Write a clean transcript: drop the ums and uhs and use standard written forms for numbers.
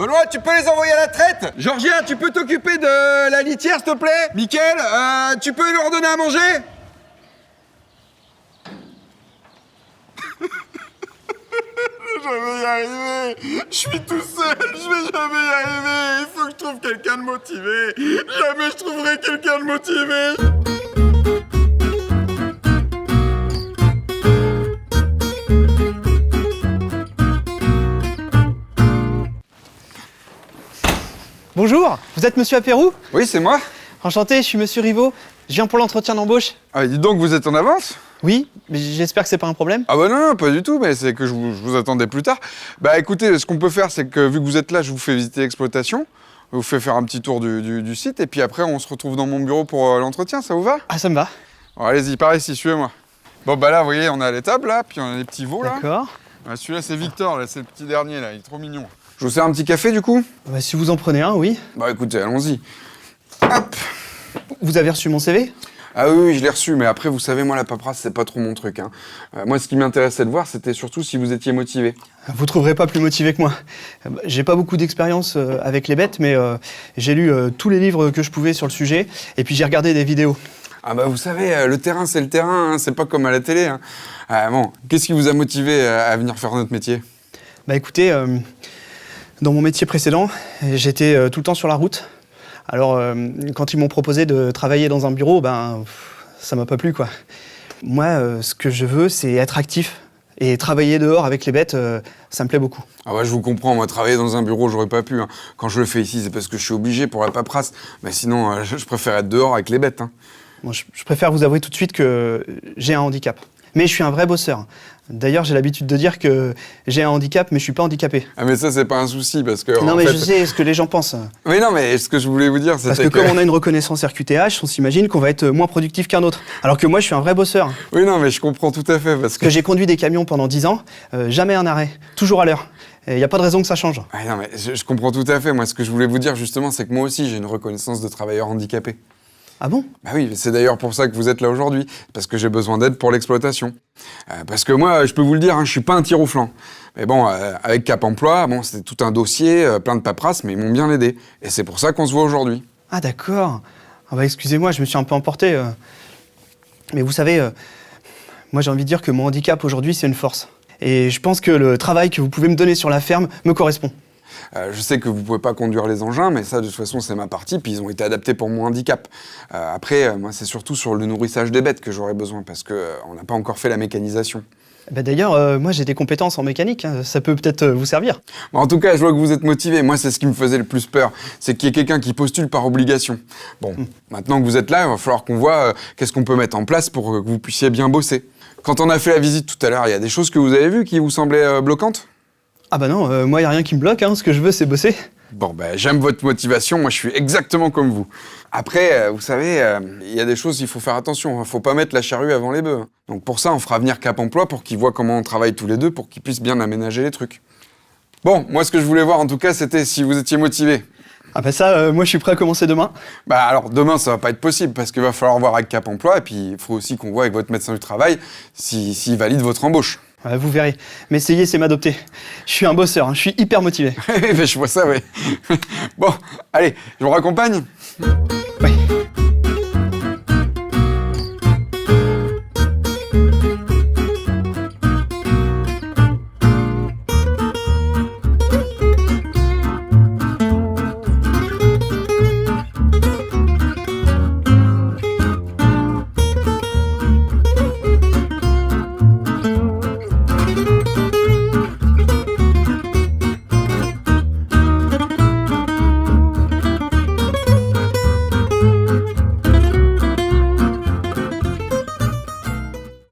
Benoît, tu peux les envoyer à la traite? Georgia, tu peux t'occuper de la litière, s'il te plaît? Mickaël, tu peux leur donner à manger? Je vais jamais y arriver. Je suis tout seul, je vais jamais y arriver. Il faut que je trouve quelqu'un de motivé. Jamais je trouverai quelqu'un de motivé. Bonjour, vous êtes monsieur Apérou? Oui, c'est moi. Enchanté, je suis monsieur Rivaud. Je viens pour l'entretien d'embauche. Ah, dis donc, vous êtes en avance? Oui, mais j'espère que c'est pas un problème. Ah bah non, pas du tout, mais c'est que je vous attendais plus tard. Bah écoutez, ce qu'on peut faire, c'est que vu que vous êtes là, je vous fais visiter l'exploitation, je vous fais faire un petit tour du site, et puis après, on se retrouve dans mon bureau pour l'entretien, ça vous va? Ah, ça me va. Bon, allez-y, par ici, suivez-moi. Bon, bah là, vous voyez, on est à l'étable, là, puis on a les petits veaux, là. D'accord. Ah, celui-là, c'est Victor, là, c'est le petit dernier, là, il est trop mignon. Je vous sers un petit café, du coup? Bah, si vous en prenez un, oui. Bah écoutez, allons-y. Hop! Vous avez reçu mon CV? Ah oui, je l'ai reçu, mais après, vous savez, moi, la paperasse, c'est pas trop mon truc, hein. Moi, ce qui m'intéressait de voir, c'était surtout si vous étiez motivé. Vous trouverez pas plus motivé que moi. J'ai pas beaucoup d'expérience avec les bêtes, mais j'ai lu tous les livres que je pouvais sur le sujet, et puis j'ai regardé des vidéos. Ah bah vous savez, le terrain c'est le terrain, hein, c'est pas comme à la télé. Hein. Bon, qu'est-ce qui vous a motivé à venir faire notre métier? Bah écoutez, dans mon métier précédent, j'étais tout le temps sur la route. Alors, quand ils m'ont proposé de travailler dans un bureau, ben, ça m'a pas plu, quoi. Moi, ce que je veux, c'est être actif. Et travailler dehors avec les bêtes, ça me plaît beaucoup. Ah ouais, je vous comprends, moi, travailler dans un bureau, j'aurais pas pu. Hein. Quand je le fais ici, c'est parce que je suis obligé pour la paperasse. Mais sinon, je préfère être dehors avec les bêtes. Hein. Bon, je préfère vous avouer tout de suite que j'ai un handicap. Mais je suis un vrai bosseur. D'ailleurs, j'ai l'habitude de dire que j'ai un handicap, mais je suis pas handicapé. Ah mais ça, c'est pas un souci, parce que... Non, en mais fait... je sais ce que les gens pensent. Oui, non, mais ce que je voulais vous dire, c'était Parce que comme on a une reconnaissance RQTH, on s'imagine qu'on va être moins productif qu'un autre. Alors que moi, je suis un vrai bosseur. Oui, non, mais je comprends tout à fait, parce que... J'ai conduit des camions pendant 10 ans, jamais un arrêt, toujours à l'heure. Il n'y a pas de raison que ça change. Ah non, mais je comprends tout à fait. Moi, ce que je voulais vous dire, justement, c'est que moi aussi, j'ai une reconnaissance de travailleur handicapé. Ah bon? Bah oui, c'est d'ailleurs pour ça que vous êtes là aujourd'hui, parce que j'ai besoin d'aide pour l'exploitation. Parce que moi, je peux vous le dire, hein, je suis pas un tir au flanc. Mais bon, avec Cap Emploi, bon, c'était tout un dossier, plein de paperasses, mais ils m'ont bien aidé. Et c'est pour ça qu'on se voit aujourd'hui. Ah d'accord. Ah bah excusez-moi, je me suis un peu emporté. Mais vous savez, moi j'ai envie de dire que mon handicap aujourd'hui, c'est une force. Et je pense que le travail que vous pouvez me donner sur la ferme me correspond. Je sais que vous pouvez pas conduire les engins, mais ça, de toute façon, c'est ma partie, puis ils ont été adaptés pour mon handicap. Après, moi, c'est surtout sur le nourrissage des bêtes que j'aurais besoin, parce que on n'a pas encore fait la mécanisation. Bah d'ailleurs, moi j'ai des compétences en mécanique, hein, ça peut peut-être vous servir. Bon, en tout cas, je vois que vous êtes motivé. Moi, c'est ce qui me faisait le plus peur, c'est qu'il y ait quelqu'un qui postule par obligation. Bon, maintenant que vous êtes là, il va falloir qu'on voit qu'est-ce qu'on peut mettre en place pour que vous puissiez bien bosser. Quand on a fait la visite tout à l'heure, il y a des choses que vous avez vues qui vous semblaient bloquantes? Ah bah non, moi y a rien qui me bloque, hein, ce que je veux c'est bosser. Bon, ben, j'aime votre motivation, moi je suis exactement comme vous. Après, vous savez, il y a des choses, il faut faire attention, hein. Faut pas mettre la charrue avant les bœufs. Hein. Donc pour ça, on fera venir Cap Emploi pour qu'ils voient comment on travaille tous les deux, pour qu'ils puissent bien aménager les trucs. Bon, moi ce que je voulais voir en tout cas, c'était si vous étiez motivé. Ah bah ça, moi je suis prêt à commencer demain. Bah alors demain, ça va pas être possible, parce qu'il va falloir voir avec Cap Emploi, et puis il faut aussi qu'on voit avec votre médecin du travail s'il valide votre embauche. Ouais, vous verrez. Mais essayez, c'est m'adopter. Je suis un bosseur, hein, je suis hyper motivé. Je vois ça, oui. Bon, allez, je vous raccompagne? Oui.